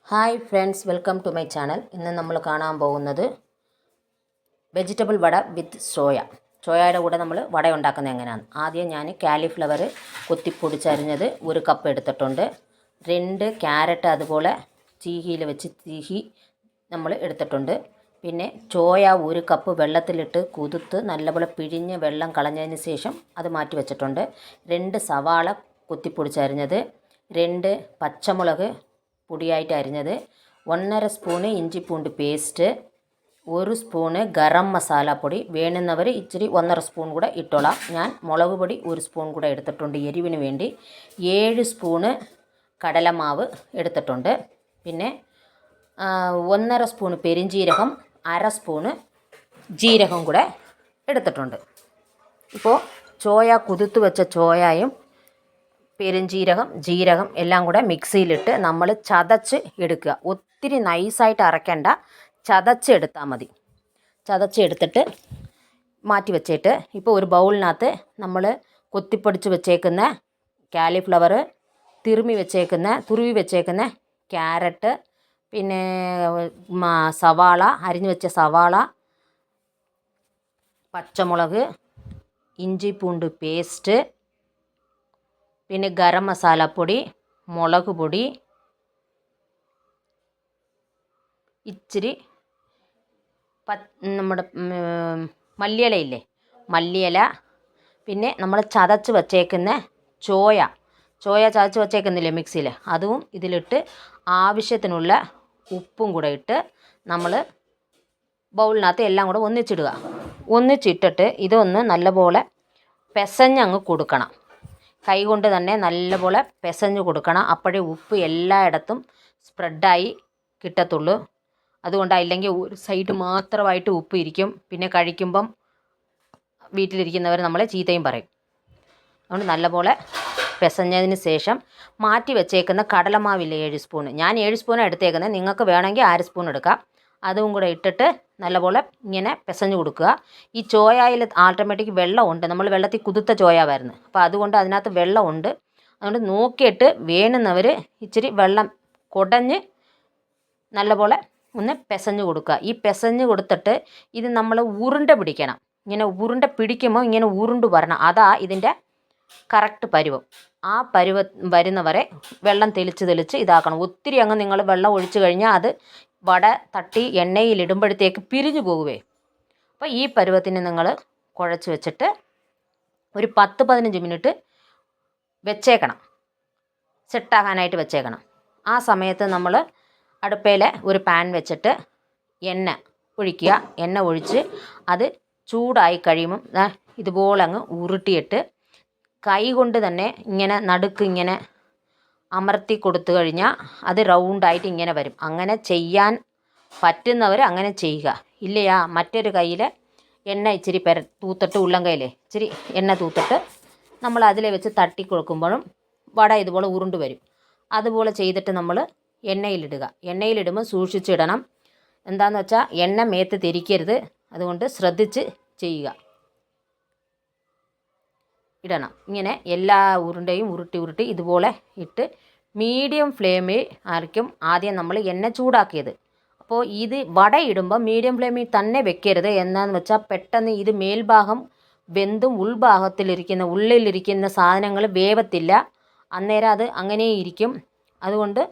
Hi friends, welcome to my channel. ഇന്ന് നമ്മൾ കാണാൻ പോകുന്നത് വെജിറ്റബിൾ വട വിത്ത് സോയയുടെ കൂടെ നമ്മൾ വട ഉണ്ടാക്കുന്നത് എങ്ങനെയാണ്. ആദ്യം ഞാൻ കാലിഫ്ലവർ കൊത്തിപ്പൊടിച്ചരിഞ്ഞത് 1 കപ്പ് എടുത്തിട്ടുണ്ട്. 2 ക്യാരറ്റ് അതുപോലെ ചീഹിയിൽ വെച്ച് ചീഹി നമ്മൾ എടുത്തിട്ടുണ്ട്. പിന്നെ സോയ 1 കപ്പ് വെള്ളത്തിലിട്ട് കുതിർത്ത് നല്ലപോലെ പിഴിഞ്ഞ് വെള്ളം കളഞ്ഞതിന് ശേഷം അത് മാറ്റി വെച്ചിട്ടുണ്ട്. 2 സവാള കൊത്തിപ്പൊടിച്ചരിഞ്ഞത്, 2 പച്ചമുളക് പൊടിയായിട്ട് അരിഞ്ഞത്, 1.5 സ്പൂണ് ഇഞ്ചിപ്പൂണ്ട് പേസ്റ്റ്, 1 സ്പൂണ് ഗരം മസാലപ്പൊടി. വേണ്ടുന്നവർ ഇച്ചിരി 1.5 സ്പൂൺ കൂടെ ഇട്ടോളാം. ഞാൻ മുളക് പൊടി 1 സ്പൂൺ കൂടെ എടുത്തിട്ടുണ്ട് എരിവിന് വേണ്ടി. 7 സ്പൂണ് കടലമാവ് എടുത്തിട്ടുണ്ട്. പിന്നെ 1.5 സ്പൂണ് പെരിഞ്ജീരകം, 1/2 സ്പൂണ് ജീരകം കൂടെ എടുത്തിട്ടുണ്ട്. ഇപ്പോൾ കുതിർത്ത് വെച്ച സോയയും പെരുംജീരകം, ജീരകം എല്ലാം കൂടെ മിക്സിയിലിട്ട് നമ്മൾ ചതച്ച് എടുക്കുക. ഒത്തിരി നൈസായിട്ട് അരയ്ക്കേണ്ട, ചതച്ചെടുത്താൽ മതി. ചതച്ചെടുത്തിട്ട് മാറ്റി വെച്ചിട്ട് ഇപ്പോൾ ഒരു ബൗളിനകത്ത് നമ്മൾ കൊത്തിപ്പൊടിച്ച് വെച്ചേക്കുന്ന കാലിഫ്ലവർ, തുരുവി വെച്ചേക്കുന്ന ക്യാരറ്റ്, പിന്നെ സവാള, അരിഞ്ഞു വെച്ച സവാള, പച്ചമുളക്, ഇഞ്ചി പൂണ്ട് പേസ്റ്റ്, പിന്നെ ഗരം മസാലപ്പൊടി, മുളക് പൊടി, ഇച്ചിരി നമ്മുടെ മല്ലിയിലയില്ലേ, മല്ലിയില, പിന്നെ നമ്മൾ ചതച്ച് വച്ചേക്കുന്ന സോയ ചതച്ച് വച്ചേക്കുന്നില്ലേ മിക്സിയിൽ, അതും ഇതിലിട്ട് ആവശ്യത്തിനുള്ള ഉപ്പും കൂടെ ഇട്ട് നമ്മൾ ബൗളിനകത്ത് എല്ലാം കൂടെ ഒന്നിച്ചിട്ടിട്ട് ഇതൊന്ന് നല്ലപോലെ പിസഞ്ഞങ്ങ് കൊടുക്കണം. കൈകൊണ്ട് തന്നെ നല്ലപോലെ പിസഞ്ഞ് കൊടുക്കണം. അപ്പോഴേ ഉപ്പ് എല്ലായിടത്തും സ്പ്രെഡായി കിട്ടത്തുള്ളൂ. അതുകൊണ്ട് അല്ലെങ്കിൽ ഒരു സൈഡ് മാത്രമായിട്ട് ഉപ്പ് ഇരിക്കും. പിന്നെ കഴിക്കുമ്പം വീട്ടിലിരിക്കുന്നവർ നമ്മളെ ചീത്തയും പറയും. അതുകൊണ്ട് നല്ലപോലെ പിസഞ്ഞതിന് ശേഷം മാറ്റി വെച്ചേക്കുന്ന കടലമാവില്ലേ 7 സ്പൂൺ, ഞാൻ 7 സ്പൂണാണ് എടുത്തേക്കുന്നത്. നിങ്ങൾക്ക് വേണമെങ്കിൽ 1/2 സ്പൂൺ എടുക്കാം. അതും കൂടെ ഇട്ടിട്ട് നല്ലപോലെ ഇങ്ങനെ പിസഞ്ഞ് കൊടുക്കുക. ഈ സോയയിൽ ആട്ടോമാറ്റിക് വെള്ളമുണ്ട്. നമ്മൾ വെള്ളത്തിൽ കുതിർത്ത സോയാവായിരുന്നു, അപ്പോൾ അതുകൊണ്ട് അതിനകത്ത് വെള്ളമുണ്ട്. അതുകൊണ്ട് നോക്കിയിട്ട് വേണ്ടുന്നവർ ഇച്ചിരി വെള്ളം കുടഞ്ഞ് നല്ലപോലെ ഒന്ന് പിസഞ്ഞ് കൊടുക്കുക. ഈ പിസഞ്ഞ് കൊടുത്തിട്ട് ഇത് നമ്മൾ ഉരുണ്ട പിടിക്കണം. ഇങ്ങനെ ഉരുണ്ട പിടിക്കുമ്പോൾ ഇങ്ങനെ ഉരുണ്ട് വരണം. അതാ ഇതിൻ്റെ കറക്റ്റ് പരുവം. ആ പരുവം വരുന്നവരെ വെള്ളം തെളിച്ച് ഇതാക്കണം. ഒത്തിരി അങ്ങ് നിങ്ങൾ വെള്ളം ഒഴിച്ചു കഴിഞ്ഞാൽ അത് വട തട്ടി എണ്ണയിലിടുമ്പോഴത്തേക്ക് പിരിഞ്ഞു പോകുവേ. അപ്പോൾ ഈ പരുവത്തിന് നിങ്ങൾ കുഴച്ച് വെച്ചിട്ട് ഒരു 10-15 മിനിറ്റ് വെച്ചേക്കണം, സെറ്റാകാനായിട്ട് വെച്ചേക്കണം. ആ സമയത്ത് നമ്മൾ അടുപ്പയിൽ ഒരു പാൻ വെച്ചിട്ട് എണ്ണ ഒഴിച്ച് അത് ചൂടായി കഴിയുമ്പം ഇതുപോലെ അങ്ങ് ഉരുട്ടിയിട്ട് കൈ കൊണ്ട് തന്നെ ഇങ്ങനെ നടുക്ക് ഇങ്ങനെ അമർത്തി കൊടുത്തു കഴിഞ്ഞാൽ അത് റൗണ്ടായിട്ട് ഇങ്ങനെ വരും. അങ്ങനെ ചെയ്യാൻ പറ്റുന്നവർ അങ്ങനെ ചെയ്യുക. ഇല്ലയാ മറ്റൊരു കയ്യിൽ എണ്ണ ഇച്ചിരി തൂത്തിട്ട്, ഉള്ളം കയ്യിൽ ഇച്ചിരി എണ്ണ തൂത്തിട്ട് നമ്മൾ അതിൽ വെച്ച് തട്ടി കൊടുക്കുമ്പോഴും വട ഇതുപോലെ ഉരുണ്ട് വരും. അതുപോലെ ചെയ്തിട്ട് നമ്മൾ എണ്ണയിലിടുമ്പോൾ സൂക്ഷിച്ചിടണം. എന്താണെന്ന് വെച്ചാൽ എണ്ണ മേത്ത് തിരിക്കരുത്. അതുകൊണ്ട് ശ്രദ്ധിച്ച് ചെയ്യുക. ഇടണം. ഇങ്ങനെ എല്ലാ ഉരുണ്ടയും ഉരുട്ടി ഇതുപോലെ ഇട്ട് മീഡിയം ഫ്ലെയിമിൽ ആയിരിക്കും ആദ്യം നമ്മൾ എണ്ണ ചൂടാക്കിയത്. അപ്പോൾ ഇത് വട ഇടുമ്പോൾ മീഡിയം ഫ്ലെയിമിൽ തന്നെ വെക്കരുത്. എന്താണെന്ന് വെച്ചാൽ പെട്ടെന്ന് ഇത് മേൽഭാഗം വെന്തും ഉള്ളിലിരിക്കുന്ന സാധനങ്ങൾ വേവത്തില്ല. അന്നേരം അത് അങ്ങനെ ഇരിക്കും. അതുകൊണ്ട്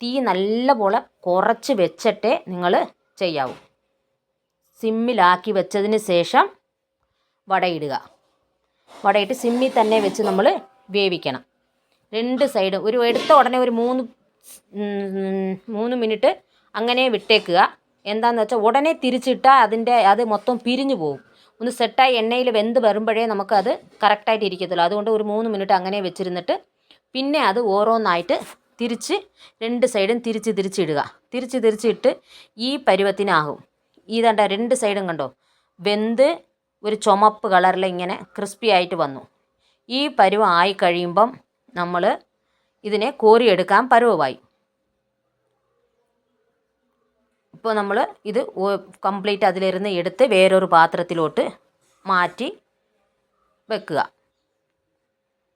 തീ നല്ലപോലെ കുറച്ച് വെച്ചിട്ടേ നിങ്ങൾ ചെയ്യാവൂ. സിമ്മിലാക്കി വെച്ചതിന് ശേഷം വടയിട്ട് സിമ്മിൽ തന്നെ വെച്ച് നമ്മൾ വേവിക്കണം. 2 സൈഡും എടുത്ത ഉടനെ ഒരു 3 മിനിറ്റ് അങ്ങനെ വിട്ടേക്കുക. എന്താണെന്ന് വെച്ചാൽ ഉടനെ തിരിച്ചിട്ടാൽ അത് മൊത്തം പിരിഞ്ഞു പോകും. ഒന്ന് സെറ്റായി എണ്ണയിൽ വെന്ത് വരുമ്പോഴേ നമുക്കത് കറക്റ്റായിട്ട് ഇരിക്കത്തുള്ളൂ. അതുകൊണ്ട് ഒരു 3 മിനിറ്റ് അങ്ങനെ വെച്ചിരുന്നിട്ട് പിന്നെ അത് ഓരോന്നായിട്ട് തിരിച്ച് 2 സൈഡും തിരിച്ചിടുക. തിരിച്ചിട്ട് ഈ പരുവത്തിനാകും. ഇതണ്ട 2 സൈഡും കണ്ടോ വെന്ത് ഒരു ചുമപ്പ് കളറിൽ ഇങ്ങനെ ക്രിസ്പി ആയിട്ട് വന്നു. ഈ പരുവം ആയി കഴിയുമ്പം നമ്മൾ ഇതിനെ കോരിയെടുക്കാൻ പരുവമായി. ഇപ്പോൾ നമ്മൾ ഇത് കംപ്ലീറ്റ് അതിലിരുന്ന് എടുത്ത് വേറൊരു പാത്രത്തിലോട്ട് മാറ്റി വെക്കുക.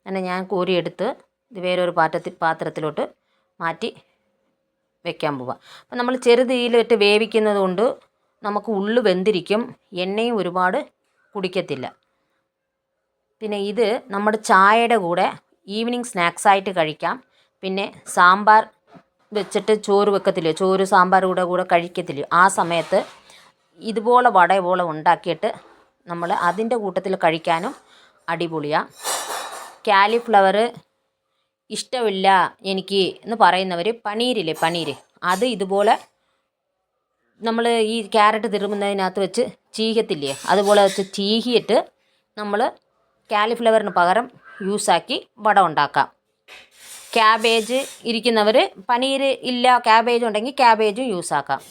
അങ്ങനെ ഞാൻ കോരിയെടുത്ത് ഇത് വേറൊരു പാത്രത്തിലോട്ട് മാറ്റി വെക്കാൻ പോവാം. അപ്പം നമ്മൾ ചെറുതീയിലിട്ട് വേവിക്കുന്നത് കൊണ്ട് നമുക്ക് ഉള്ളു വെന്തിരിക്കും, എണ്ണയും ഒരുപാട് കുടിക്കത്തില്ല. പിന്നെ ഇത് നമ്മുടെ ചായയുടെ കൂടെ ഈവനിങ് സ്നാക്സായിട്ട് കഴിക്കാം. പിന്നെ സാമ്പാർ വെച്ചിട്ട് ചോറ് വെക്കത്തില്ലേ, ചോറ് സാമ്പാർ കൂടെ കഴിക്കത്തില്ലേ, ആ സമയത്ത് ഇതുപോലെ വട പോലെ ഉണ്ടാക്കിയിട്ട് നമ്മൾ അതിൻ്റെ കൂട്ടത്തിൽ കഴിക്കാനും അടിപൊളിയാണ്. കാലിഫ്ലവർ ഇഷ്ടമില്ല എനിക്ക് എന്ന് പറയുന്നവർ പനീരില്ലേ, പനീർ അത് ഇതുപോലെ നമ്മൾ ഈ ക്യാരറ്റ് തിരുമുന്നതിനകത്ത് വെച്ച് ചീകത്തില്ലേ, അതുപോലെ വെച്ച് ചീകിയിട്ട് നമ്മൾ കാലിഫ്ലവറിന് പകരം യൂസാക്കി വട ഉണ്ടാക്കാം. ക്യാബേജ് ഇരിക്കുന്നവർ പനീർ ഇല്ല, ക്യാബേജ് ഉണ്ടെങ്കിൽ ക്യാബേജും യൂസാക്കാം.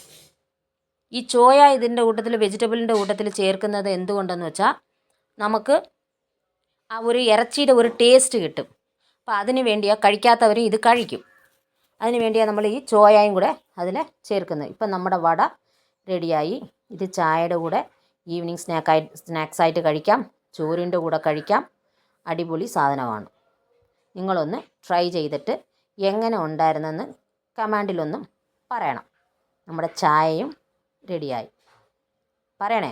ഈ ചോയ ഇതിൻ്റെ കൂട്ടത്തിൽ വെജിറ്റബിളിൻ്റെ കൂട്ടത്തിൽ ചേർക്കുന്നത് എന്തുകൊണ്ടെന്ന് വെച്ചാൽ നമുക്ക് ആ ഒരു ഇറച്ചിയുടെ ഒരു ടേസ്റ്റ് കിട്ടും. അപ്പോൾ അതിന് വേണ്ടിയാണ് കഴിക്കാത്തവർ ഇത് കഴിക്കും. അതിന് വേണ്ടിയാണ് നമ്മൾ ഈ ചോയയും കൂടെ അതിൽ ചേർക്കുന്നത്. ഇപ്പം നമ്മുടെ വട റെഡിയായി. ഇത് ചായയുടെ കൂടെ ഈവനിങ് സ്നാക്സായിട്ട് കഴിക്കാം, ചോറിൻ്റെ കൂടെ കഴിക്കാം. അടിപൊളി സാധനമാണ്. നിങ്ങളൊന്ന് ട്രൈ ചെയ്തിട്ട് എങ്ങനെ ഉണ്ടായിരുന്നെന്ന് കമൻറ്റിലൊന്നും പറയണം. നമ്മുടെ ചായയും റെഡിയായി, പറയണേ.